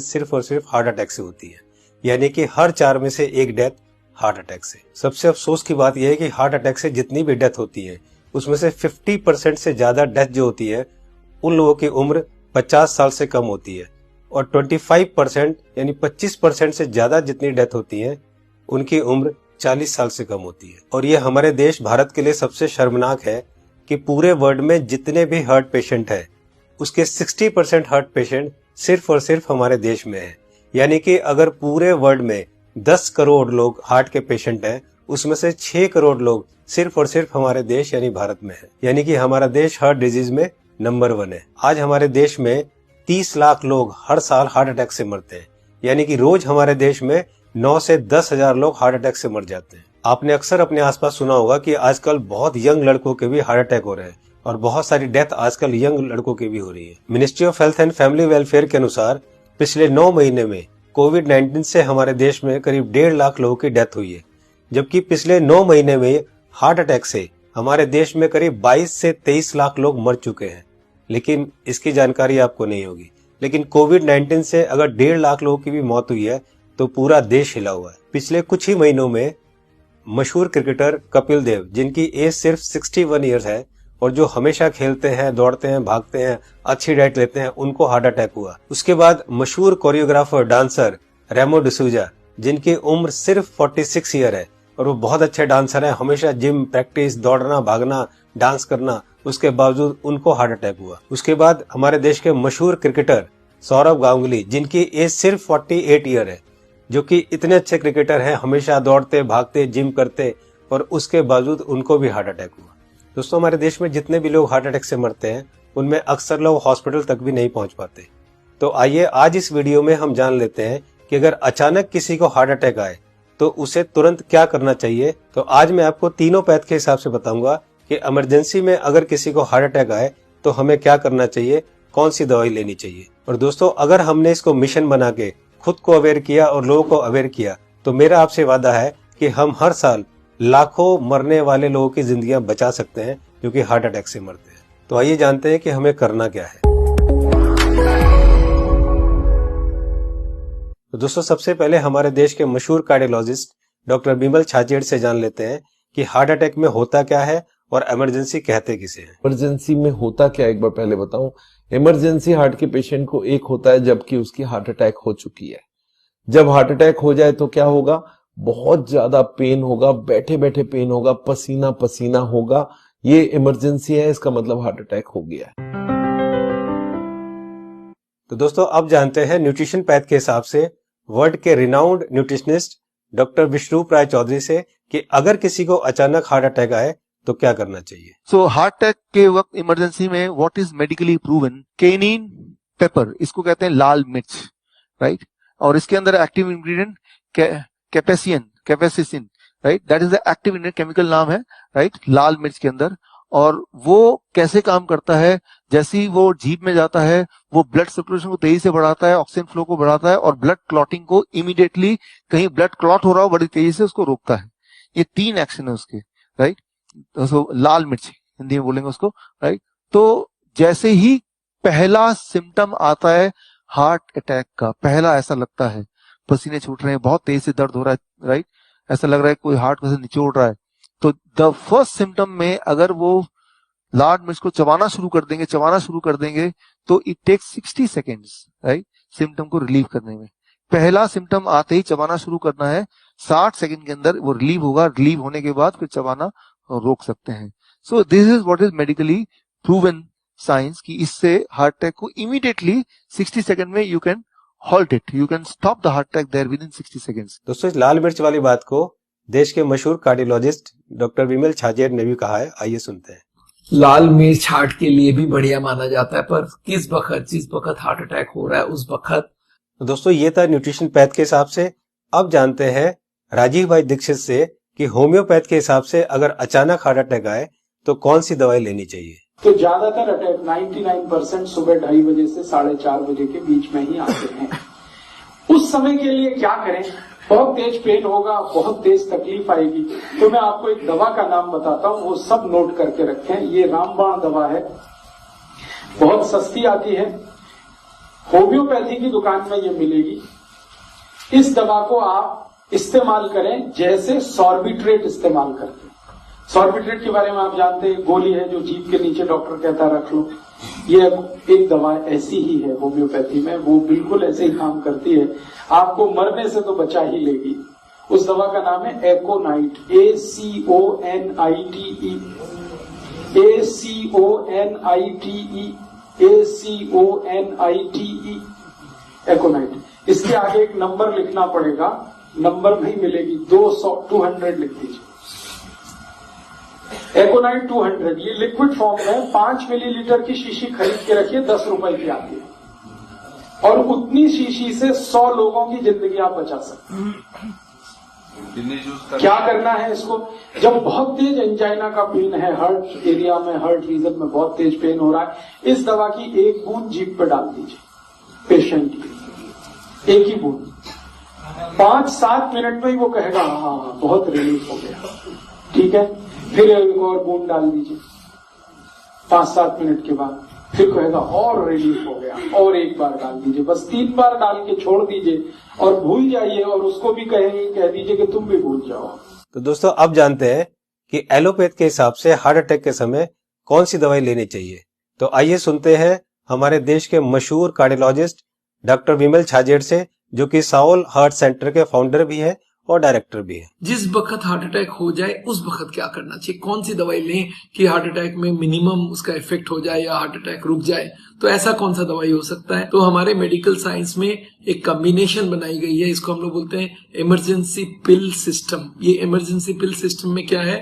सिर्फ और सिर्फ हार्ट अटैक से होती है, यानी कि हर 4 में से 1 डेथ हार्ट अटैक से। सबसे अफसोस की बात यह है कि हार्ट अटैक से जितनी भी डेथ होती है उसमें से 50% से ज्यादा डेथ जो होती है उन लोगों की उम्र 50 साल से कम होती है, और 25% यानी 25% से ज्यादा जितनी डेथ होती है उनकी उम्र 40 साल से कम होती है। और ये हमारे देश भारत के लिए सबसे शर्मनाक है कि पूरे वर्ल्ड में जितने भी हार्ट पेशेंट है उसके 60% हार्ट पेशेंट सिर्फ और सिर्फ हमारे देश में है। यानी कि अगर पूरे वर्ल्ड में 10 करोड़ लोग हार्ट के पेशेंट हैं उसमें से 6 करोड़ लोग सिर्फ और सिर्फ हमारे देश यानी भारत में है। यानी कि हमारा देश हार्ट डिजीज में नंबर 1 है। आज हमारे देश में 30 लाख लोग हर साल हार्ट अटैक से मरते हैं, यानी कि रोज हमारे देश में 9 से 10 हजार लोग हार्ट अटैक से मर जाते हैं। आपने अक्सर अपने आसपास सुना होगा कि आजकल बहुत यंग लड़कों के भी हार्ट अटैक हो रहे हैं और बहुत सारी डेथ आजकल यंग लड़कों की भी हो रही है। Ministry of health and family welfare के अनुसार पिछले 9 महीने में कोविड-19 से हमारे देश में करीब 1.5 लाख लोगों की डेथ हुई है, जबकि पिछले 9 महीने में हार्ट अटैक से हमारे देश में करीब 22 से 23 लाख लोग मर चुके हैं। लेकिन इसकी जानकारी आपको नहीं होगी, लेकिन कोविड-19 से अगर 1.5 लाख लोगों की भी मौत हुई है तो पूरा देश हिला हुआ है। पिछले कुछ ही महीनों में मशहूर क्रिकेटर कपिल देव, जिनकी एज सिर्फ 61 ईयर्स है और जो हमेशा खेलते हैं, दौड़ते हैं, भागते हैं, अच्छी डाइट लेते हैं, उनको हार्ट अटैक हुआ। उसके बाद मशहूर कोरियोग्राफर डांसर रेमो डिसूजा, जिनकी उम्र सिर्फ 46 ईयर है और वो बहुत अच्छे डांसर हैं, हमेशा जिम, प्रैक्टिस, दौड़ना, भागना, डांस करना, उसके बावजूद उनको हार्ट अटैक हुआ। उसके बाद हमारे देश के मशहूर क्रिकेटर सौरव गांगुली, जिनकी एज सिर्फ 48 ईयर है, जो कि इतने अच्छे क्रिकेटर हैं, हमेशा दौड़ते, भागते, जिम करते, और उसके बावजूद उनको भी हार्ट अटैक हुआ। दोस्तों, हमारे देश में जितने भी लोग हार्ट अटैक से मरते हैं उनमें अक्सर लोग हॉस्पिटल तक भी नहीं पहुंच पाते। तो आइए आज इस वीडियो में हम जान लेते हैं कि अगर अचानक किसी को हार्ट अटैक आए तो उसे तुरंत क्या करना चाहिए। तो आज मैं आपको तीनों पैथ के हिसाब से बताऊंगा कि इमरजेंसी में अगर किसी को हार्ट अटैक आए तो हमें क्या करना चाहिए, कौन सी दवाई लेनी चाहिए। और दोस्तों, अगर हमने इसको मिशन बना के खुद को अवेयर किया और लोगों को अवेयर किया तो मेरा आपसे वादा है कि हम हर साल लाखों मरने वाले लोगों की जिंदगियां बचा सकते हैं जो कि हार्ट अटैक से मरते हैं। तो आइए जानते हैं कि हमें करना क्या है। तो दोस्तों, सबसे पहले हमारे देश के मशहूर कार्डियोलॉजिस्ट डॉक्टर बिमल छाजेड़ से जान लेते हैं कि हार्ट अटैक में होता क्या है और इमरजेंसी कहते किसे हैं। इमरजेंसी में होता क्या, एक बार पहले बताऊं। इमरजेंसी हार्ट के पेशेंट को एक होता है जबकि उसकी हार्ट अटैक हो चुकी है। जब हार्ट अटैक हो जाए तो क्या होगा, बहुत ज्यादा पेन होगा, बैठे बैठे पेन होगा, पसीना पसीना होगा। ये इमरजेंसी है, इसका मतलब हार्ट अटैक हो गया है। तो दोस्तों, अब जानते हैं न्यूट्रिशन पैथ के हिसाब से वर्ल्ड के रिनाउंड न्यूट्रिशनिस्ट डॉक्टर विश्वरूप राय चौधरी से कि अगर किसी को अचानक हार्ट अटैक आए तो क्या करना चाहिए। सो हार्ट अटैक के वक्त इमरजेंसी में what is medically proven, cayenne pepper, इसको कहते हैं लाल मिर्च, राइट। और इसके अंदर active ingredient capsaicin, right, that is the active ingredient, chemical नाम है, राइट, लाल मिर्च के अंदर। और वो कैसे काम करता है, जैसे ही वो जीभ में जाता है वो ब्लड सर्कुलेशन को तेजी से बढ़ाता है, ऑक्सीजन फ्लो को बढ़ाता है और ब्लड क्लॉटिंग को इमीडिएटली, कहीं ब्लड क्लॉट हो रहा हो बड़ी तेजी से उसको रोकता है। ये 3 एक्शन है उसके, राइट। तो लाल मिर्च हिंदी में बोलेंगे उसको, राइट। तो जैसे ही पहला सिम्टम आता है हार्ट अटैक का, पहला ऐसा लगता है पसीने छूट रहे हैं, बहुत तेज से दर्द हो रहा है, राइट, ऐसा लग रहा है कोई हार्ट में से निचोड़ रहा है, तो द फर्स्ट सिम्टम में अगर वो लाल मिर्च को चबाना शुरू कर देंगे तो it takes 60 seconds, right, symptom को रिलीव करने में। पहला सिम्टम आते ही चबाना शुरू करना है, 60 सेकेंड के अंदर वो रिलीव होगा, रिलीव होने के बाद फिर चबाना रोक सकते हैं। So this is what is medically proven science कि इससे हार्ट अटैक को इमीडिएटली 60 सेकेंड में you can halt it, you can stop the heart attack there within 60 seconds. दोस्तों, इस लाल मिर्च वाली बात को देश के मशहूर कार्डियोलॉजिस्ट डॉक्टर बिमल छाजेड़ ने भी कहा है, आइए सुनते हैं। लाल मिर्च हार्ट के लिए भी बढ़िया माना जाता है, पर जिस वक्त हार्ट अटैक हो रहा है उस वक्त। दोस्तों, ये था न्यूट्रिशन पैथ के हिसाब से। अब जानते हैं राजीव भाई दीक्षित से कि होम्योपैथ के हिसाब से अगर अचानक हार्ट अटैक आए तो कौन सी दवाई लेनी चाहिए। तो ज्यादातर अटैक 99% सुबह 2:30 बजे से 4:30 बजे के बीच में ही आते हैं। उस समय के लिए क्या करें, बहुत तेज पेन होगा, बहुत तेज तकलीफ आएगी, तो मैं आपको एक दवा का नाम बताता हूँ, वो सब नोट करके रखें। ये रामबाण दवा है, बहुत सस्ती आती है, होम्योपैथी की दुकान में ये मिलेगी। इस दवा को आप इस्तेमाल करें जैसे सॉर्बिट्रेट इस्तेमाल करते हैं। सॉर्बिट्रेट के बारे में आप जानते हैं, गोली है जो जीभ के नीचे डॉक्टर कहता है रख लो। ये एक दवा ऐसी ही है होम्योपैथी में, वो बिल्कुल ऐसे ही काम करती है, आपको मरने से तो बचा ही लेगी। उस दवा का नाम है एकोनाइट, ACONITE, ACONITE, एकोनाइट। इसके आगे एक नंबर लिखना पड़ेगा, नंबर नहीं मिलेगी, 200 लिख दीजिए। एकोनाइट 200, ये लिक्विड फॉर्म में 5 मिलीलीटर की शीशी खरीद के रखिए, 10 रुपए की आती है, और उतनी शीशी से 100 लोगों की जिंदगी आप बचा सकते हैं। क्या करना है इसको? जब बहुत तेज एंजाइना का पेन है, हार्ट एरिया में, हार्ट रीजन में बहुत तेज पेन हो रहा है, इस दवा की एक बूंद जीभ पे डाल दीजिए पेशेंट की, एक ही बूंद। 5-7 मिनट में ही वो कहेगा हाँ बहुत रिलीफ हो गया, ठीक है। फिर एक और बूंद डाल दीजिए 5-7 मिनट के बाद, फिर कहेगा और रिलीफ हो गया, और एक बार डाल दीजिए। बस 3 बार डाल के छोड़ दीजिए और भूल जाइए, और उसको भी कह दीजिए कि तुम भी भूल जाओ। तो दोस्तों अब जानते हैं कि एलोपैथ के हिसाब से हार्ट अटैक के समय कौन सी दवाई लेनी चाहिए। तो आइए सुनते हैं हमारे देश के मशहूर कार्डियोलॉजिस्ट डॉक्टर विमल छाजेड़ से, जो कि साउल हार्ट सेंटर के फाउंडर भी है और डायरेक्टर भी है। जिस वक्त हार्ट अटैक हो जाए उस वक्त क्या करना चाहिए, कौन सी दवाई लें कि हार्ट अटैक में मिनिमम उसका इफेक्ट हो जाए या हार्ट अटैक रुक जाए, तो ऐसा कौन सा दवाई हो सकता है। तो हमारे मेडिकल साइंस में एक कॉम्बिनेशन बनाई गई है, इसको हम लोग बोलते हैं इमरजेंसी पिल सिस्टम। ये इमरजेंसी पिल सिस्टम में क्या है,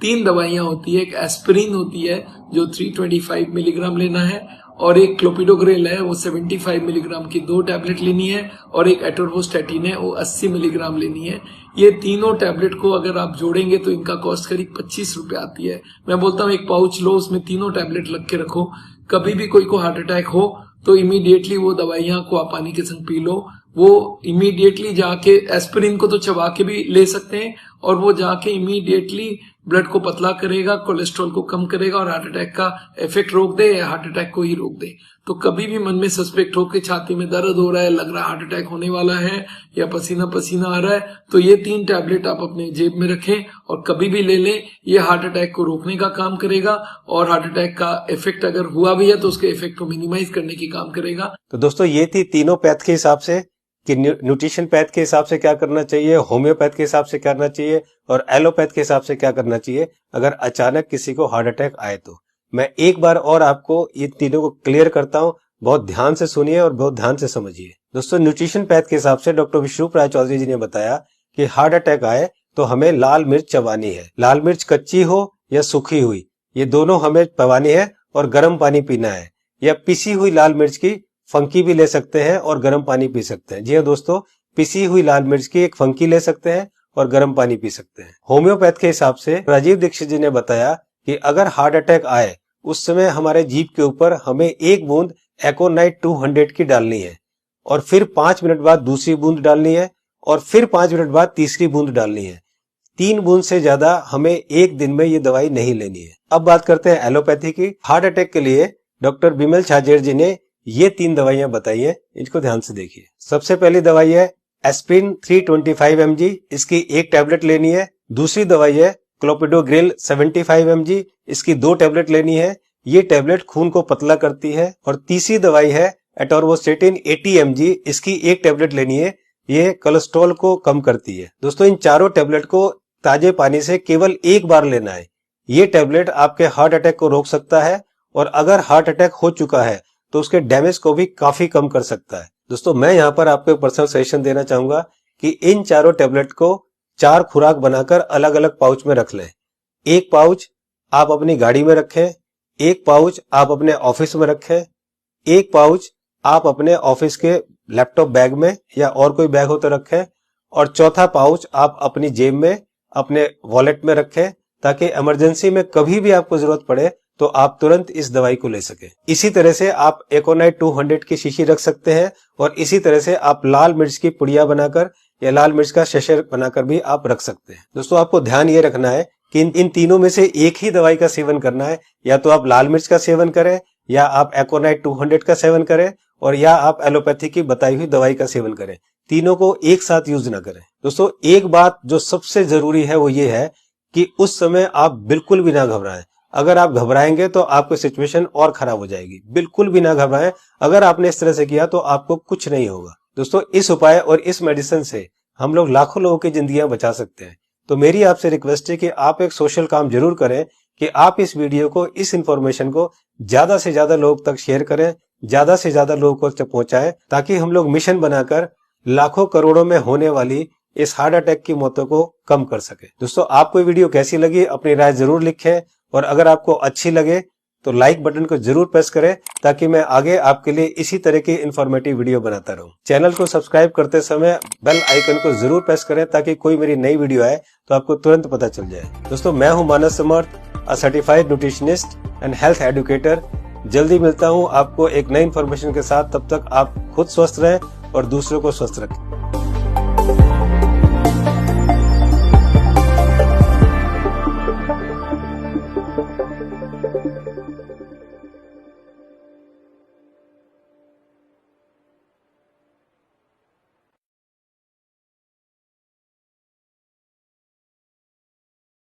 3 दवाइयां होती है। एक एस्पिरिन होती है जो 325 मिलीग्राम लेना है, और एक क्लोपिडोग्रेल है वो 75 मिलीग्राम की 2 टैबलेट लेनी है, और एक एटोरवोस्टैटिन है वो 80 मिलीग्राम लेनी है। ये तीनों टैबलेट को अगर आप जोड़ेंगे तो इनका कॉस्ट करीब 25 रुपए आती है। मैं बोलता हूँ एक पाउच लो, उसमें तीनों टैबलेट लग के रखो, कभी भी कोई को हार्ट अटैक हो तो इमीडिएटली वो दवाइयां को आप पानी के संग पी लो। वो इमीडिएटली जाके एस्पिरिन को तो चबा के भी ले सकते हैं, और वो जाके इमीडिएटली ब्लड को पतला करेगा, कोलेस्ट्रॉल को कम करेगा, और हार्ट अटैक का इफेक्ट रोक दे या हार्ट अटैक को ही रोक दे। तो कभी भी मन में सस्पेक्ट हो कि छाती में दर्द हो रहा है, लग रहा है हार्ट अटैक होने वाला है, या पसीना पसीना आ रहा है, तो ये 3 टैबलेट आप अपने जेब में रखें और कभी भी ले लें। ये हार्ट अटैक को रोकने का काम करेगा, और हार्ट अटैक का इफेक्ट अगर हुआ भी है तो उसके इफेक्ट को मिनिमाइज करने की काम करेगा। तो दोस्तों ये थी तीनों पैथ के हिसाब से कि न्यूट्रिशन पैथ के हिसाब से क्या करना चाहिए, होम्योपैथ के हिसाब से क्या करना चाहिए, और एलोपैथ के हिसाब से क्या करना चाहिए अगर अचानक किसी को हार्ट अटैक आए तो। मैं एक बार और आपको ये तीनों को क्लियर करता हूं, बहुत ध्यान से सुनिए और बहुत ध्यान से समझिए। दोस्तों न्यूट्रिशन पैथ के हिसाब से डॉक्टर विष्णु राय चौधरी जी ने बताया कि हार्ट अटैक आए तो हमें लाल मिर्च चबानी है। लाल मिर्च कच्ची हो या सूखी हुई, ये दोनों हमें चबानी है, और गर्म पानी पीना है। या पिसी हुई लाल मिर्च की फंकी भी ले सकते हैं और गर्म पानी पी सकते हैं। जी हाँ दोस्तों, पिसी हुई लाल मिर्च की एक फंकी ले सकते हैं और गर्म पानी पी सकते हैं। होम्योपैथ के हिसाब से राजीव दीक्षित जी ने बताया कि अगर हार्ट अटैक आए उस समय हमारे जीभ के ऊपर हमें 1 बूंद एकोनाइट 200 की डालनी है, और फिर 5 मिनट बाद दूसरी बूंद डालनी है, और फिर 5 मिनट बाद तीसरी बूंद डालनी है। 3 बूंद से ज्यादा हमें एक दिन में ये दवाई नहीं लेनी है। अब बात करते हैं एलोपैथी की। हार्ट अटैक के लिए डॉक्टर विमल छाजेड़ जी ने ये 3 दवाइयां बताई है, इनको ध्यान से देखिए। सबसे पहली दवाई है एस्पिरिन 325 mg, इसकी 1 टैबलेट लेनी है। दूसरी दवाई है क्लोपिडोग्रेल 75 mg, इसकी 2 टैबलेट लेनी है। ये टैबलेट खून को पतला करती है। और तीसरी दवाई है एटोरवोस्टैटिन 80 mg, इसकी 1 टैबलेट लेनी है। ये कोलेस्ट्रॉल को कम करती है। दोस्तों इन चारों टैबलेट को ताजे पानी से केवल 1 बार लेना है। ये टैबलेट आपके हार्ट अटैक को रोक सकता है, और अगर हार्ट अटैक हो चुका है तो उसके डैमेज को भी काफी कम कर सकता है। दोस्तों मैं यहाँ पर आपको एक पर्सनल सजेशन देना चाहूंगा कि इन चारों टैबलेट को 4 खुराक बनाकर अलग अलग पाउच में रख लें। 1 पाउच आप अपनी गाड़ी में रखें, 1 पाउच आप अपने ऑफिस में रखें, 1 पाउच आप अपने ऑफिस के लैपटॉप बैग में या और कोई बैग हो तो रखें, और चौथा पाउच आप अपनी जेब में अपने वॉलेट में रखें, ताकि इमरजेंसी में कभी भी आपको जरूरत पड़े तो आप तुरंत इस दवाई को ले सके। इसी तरह से आप एकोनाइट 200 की शीशी रख सकते हैं, और इसी तरह से आप लाल मिर्च की पुड़िया बनाकर या लाल मिर्च का शशे बनाकर भी आप रख सकते हैं। दोस्तों आपको ध्यान ये रखना है कि इन तीनों में से एक ही दवाई का सेवन करना है। या तो आप लाल मिर्च का सेवन करें, या आप एकोनाइट 200 का सेवन करें और या आप एलोपैथी की बताई हुई दवाई का सेवन करें। तीनों को एक साथ यूज ना करें। दोस्तों एक बात जो सबसे जरूरी है वो ये है कि उस समय आप बिल्कुल भी ना घबराएं। अगर आप घबराएंगे तो आपकी सिचुएशन और खराब हो जाएगी। बिल्कुल भी ना घबराएं। अगर आपने इस तरह से किया तो आपको कुछ नहीं होगा। दोस्तों इस उपाय और इस मेडिसिन से हम लोग लाखों लोगों की जिंदगियां बचा सकते हैं। तो मेरी आपसे रिक्वेस्ट है कि आप एक सोशल काम जरूर करें कि आप इस वीडियो को, इस इंफॉर्मेशन को ज्यादा से ज्यादा लोग तक शेयर करें, ज्यादा से ज्यादा लोगों को पहुंचाएं, ताकि हम लोग मिशन बनाकर लाखों करोड़ों में होने वाली इस हार्ट अटैक की मौतों को कम कर सके। दोस्तों आपको ये वीडियो कैसी लगी अपनी राय जरूर लिखें और अगर आपको अच्छी लगे तो लाइक बटन को जरूर प्रेस करें ताकि मैं आगे आपके लिए इसी तरह की इंफॉर्मेटिव वीडियो बनाता रहूं। चैनल को सब्सक्राइब करते समय बेल आइकन को जरूर प्रेस करें ताकि कोई मेरी नई वीडियो आए तो आपको तुरंत पता चल जाए। दोस्तों मैं हूं Manas Samarth, a certified nutritionist and health educator. जल्दी मिलता हूं आपको एक नई इंफॉर्मेशन के साथ। तब तक आप खुद स्वस्थ रहें और दूसरों को स्वस्थ रखें।